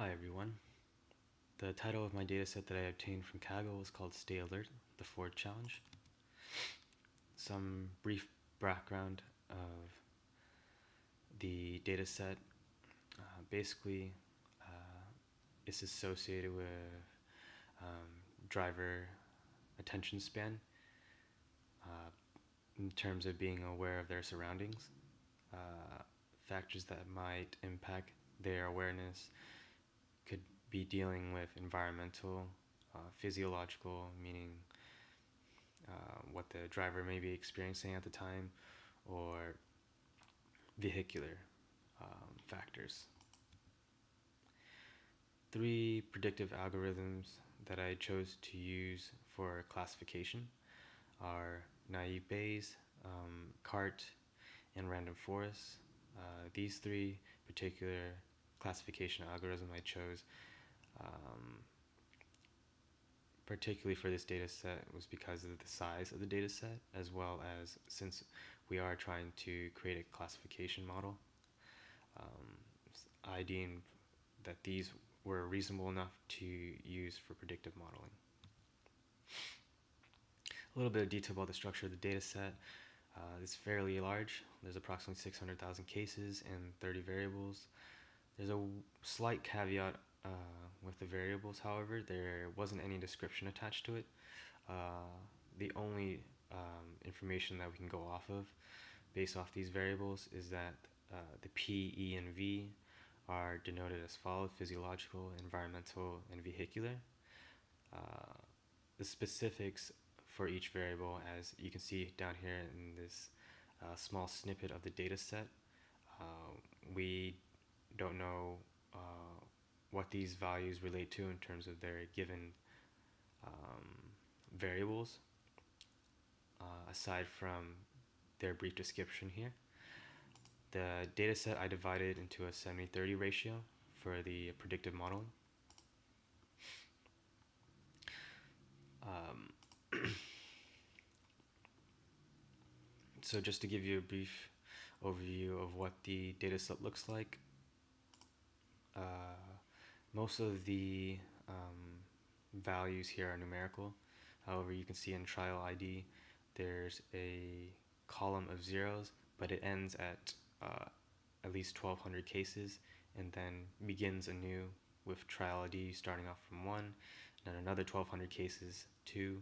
Hi everyone. The title of my dataset that I obtained from Kaggle is called Stay Alert, the Ford Challenge. Some brief background of the dataset. Basically, uh, it's associated with um, driver attention span uh, in terms of being aware of their surroundings. Uh, Factors that might impact their awareness could be dealing with environmental, physiological, meaning what the driver may be experiencing at the time, or vehicular factors. Three predictive algorithms that I chose to use for classification are naive Bayes, CART, and random forest. These three particular classification algorithms I chose um, particularly for this data set was because of the size of the data set, as well as since we are trying to create a classification model, I deemed that these were reasonable enough to use for predictive modeling. A little bit of detail about the structure of the data set. It's fairly large. There's approximately 600,000 cases and 30 variables. There's a slight caveat with the variables, however. There wasn't any description attached to it. The only information that we can go off of based off these variables is that the P, E, and V are denoted as follows: physiological, environmental, and vehicular. Uh, the specifics for each variable, as you can see down here in this small snippet of the data set, we don't know what these values relate to in terms of their given um, variables, aside from their brief description here. The dataset I divided into a 70-30 ratio for the predictive modeling. So just to give you a brief overview of what the dataset looks like, most of the values here are numerical. However, you can see in trial ID there's a column of zeros, but it ends at least 1,200 cases and then begins anew with trial ID starting off from 1, and then another 1,200 cases, 2.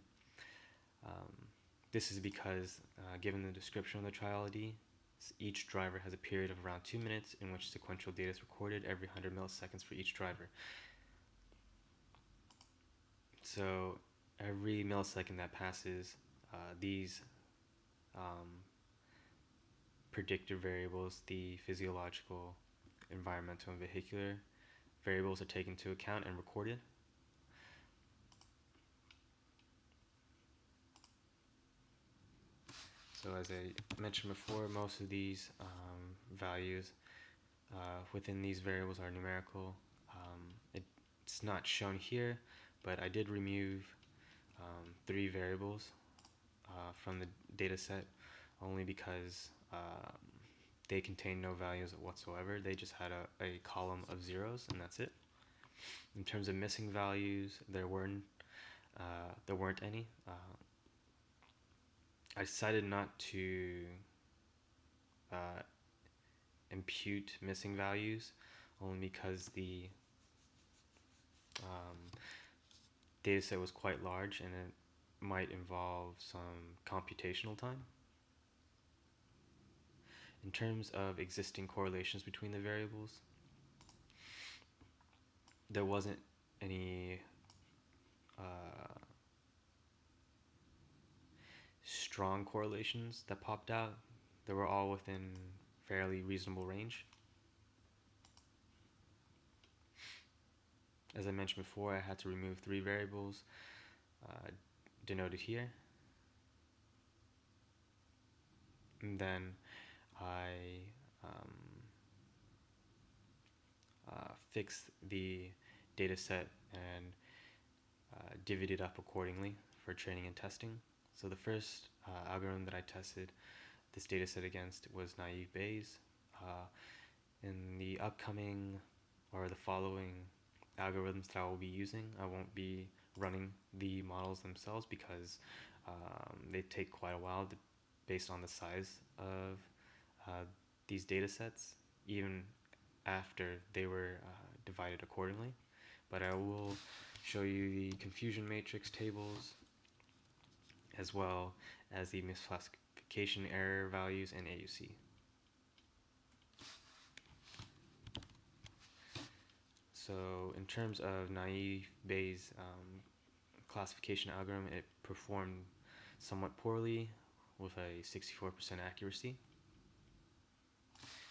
Um, this is because, given the description of the trial ID, each driver has a period of around 2 minutes in which sequential data is recorded every 100 milliseconds for each driver. So every millisecond that passes, these predictive variables, the physiological, environmental, and vehicular variables, are taken into account and recorded. So as I mentioned before, most of these values within these variables are numerical. It's not shown here, but I did remove 3 variables from the data set only because they contain no values whatsoever. They just had a column of zeros, and that's it. In terms of missing values, there weren't any. I decided not to impute missing values only because the dataset was quite large and it might involve some computational time. In terms of existing correlations between the variables, there wasn't any strong correlations that popped out. They were all within fairly reasonable range. As I mentioned before, I had to remove 3 variables denoted here. And then I fixed the data set and divvied it up accordingly for training and testing. So the first algorithm that I tested this data set against was naive Bayes. In the upcoming or the following algorithms that I will be using. I won't be running the models themselves because they take quite a while based on the size of uh, these data sets, even after they were divided accordingly. But I will show you the confusion matrix tables as well as the misclassification error values and AUC. So in terms of naive Bayes classification algorithm, it performed somewhat poorly with a 64% accuracy.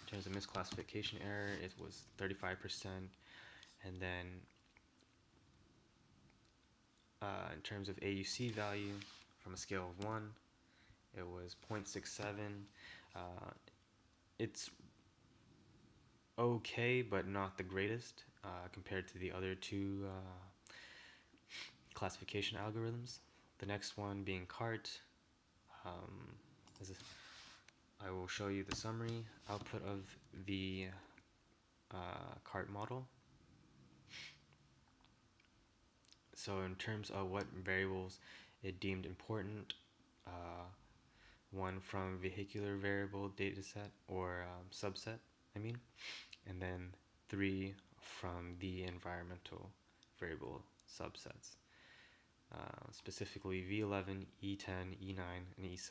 In terms of misclassification error, it was 35%, and then in terms of AUC value, from a scale of 1, it was 0.67. It's okay, but not the greatest compared to the other two classification algorithms. The next one being CART. I will show you the summary output of the CART model. So in terms of what variables it deemed important, one from vehicular variable dataset or subset, and then 3 from the environmental variable subsets, specifically V11, E10, E9, and E7.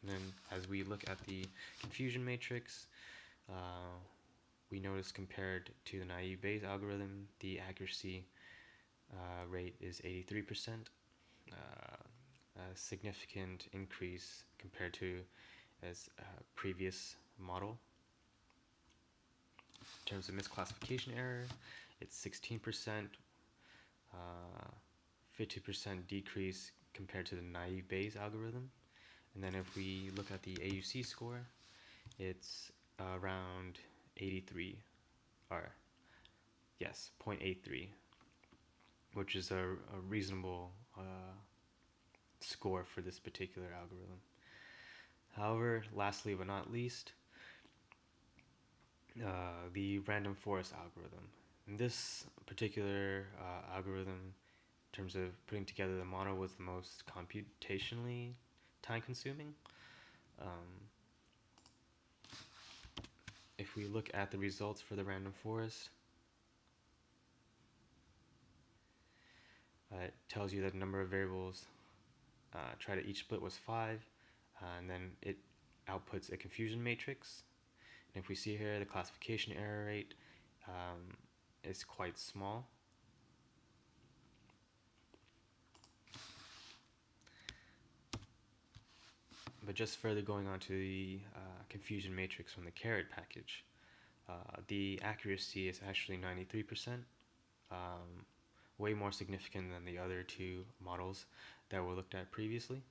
And then as we look at the confusion matrix, we notice compared to the naive Bayes algorithm, the accuracy rate is 83%, a significant increase compared to its previous model. In terms of misclassification error, it's 16%, 50% decrease compared to the naive Bayes algorithm. And then if we look at the AUC score, it's around 83, or yes, 0.83, which is a reasonable score for this particular algorithm. However, lastly but not least, the random forest algorithm. In this particular algorithm, in terms of putting together the model, was the most computationally time-consuming. If we look at the results for the random forest, it tells you that the number of variables tried at each split was 5, and then it outputs a confusion matrix. And if we see here, the classification error rate is quite small. But just further going on to the confusion matrix from the carrot package, the accuracy is actually 93%, way more significant than the other two models that were looked at previously.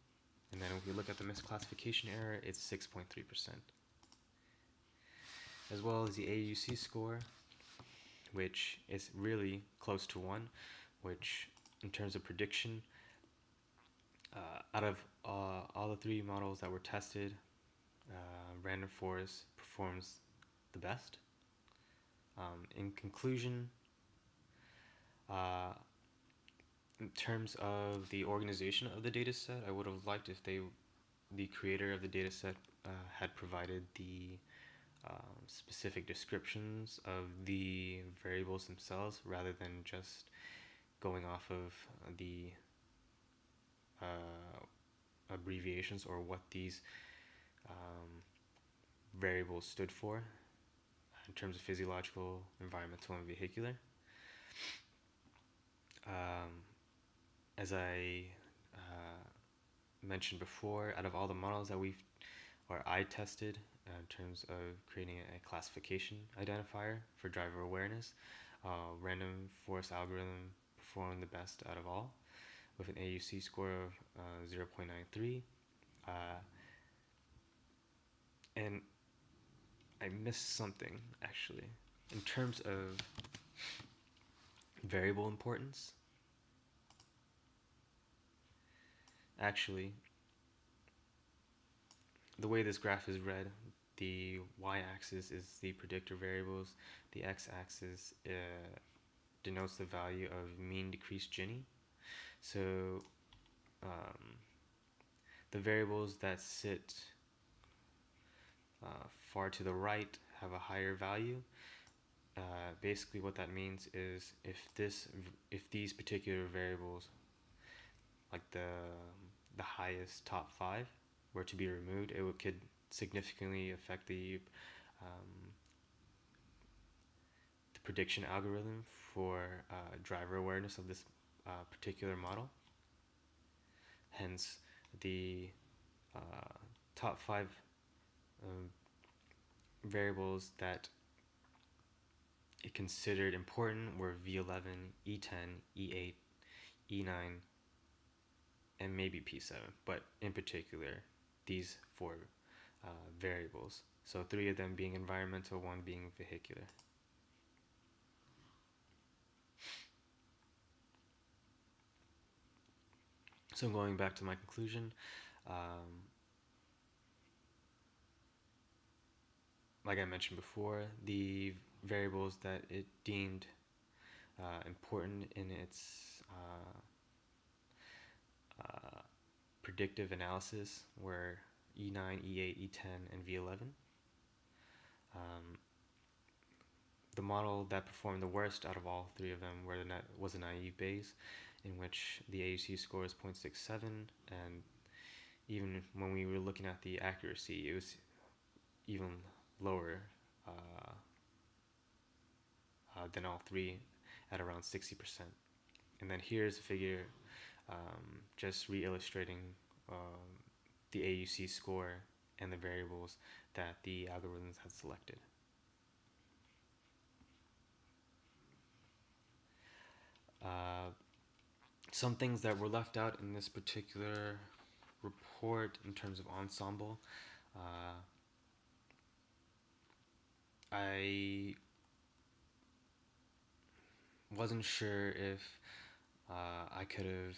And then if we look at the misclassification error, it's 6.3%. As well as the AUC score, which is really close to 1, which in terms of prediction, out of all the 3 models that were tested, random forest performs the best. In conclusion, in terms of the organization of the dataset, I would have liked if the creator of the dataset had provided the specific descriptions of the variables themselves rather than just going off of the abbreviations or what these variables stood for in terms of physiological, environmental, and vehicular. As I mentioned before, out of all the models that I tested in terms of creating a classification identifier for driver awareness, random forest algorithm performed the best out of all, with an AUC score of 0.93. And I missed something, actually. In terms of variable importance, actually, the way this graph is read, the y-axis is the predictor variables. The x-axis denotes the value of mean decreased Gini. So um, the variables that sit far to the right have a higher value. Basically, what that means is if these particular variables, like the highest top 5, were to be removed, could significantly affect the prediction algorithm for driver awareness of this particular model. Hence, the top 5 variables that it considered important were V11, E10, E8, E9, and maybe P7, but in particular, these 4 variables. So 3 of them being environmental, 1 being vehicular. So going back to my conclusion, like I mentioned before, the variables that it deemed important in its predictive analysis were E9, E8, E10, and V11. The model that performed the worst out of all 3 of them was a naive Bayes, in which the AUC score is 0.67, and even when we were looking at the accuracy, it was even lower than all 3 at around 60%. And then here's a figure just re-illustrating the AUC score and the variables that the algorithms had selected. Some things that were left out in this particular report in terms of ensemble. I wasn't sure if I could have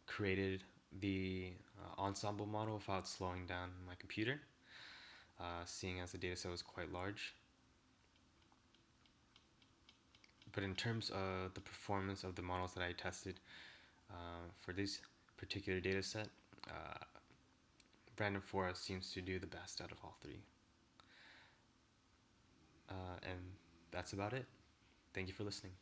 created the ensemble model without slowing down my computer, seeing as the dataset was quite large. But in terms of the performance of the models that I tested for this particular dataset, Random Forest seems to do the best out of all 3. And that's about it. Thank you for listening.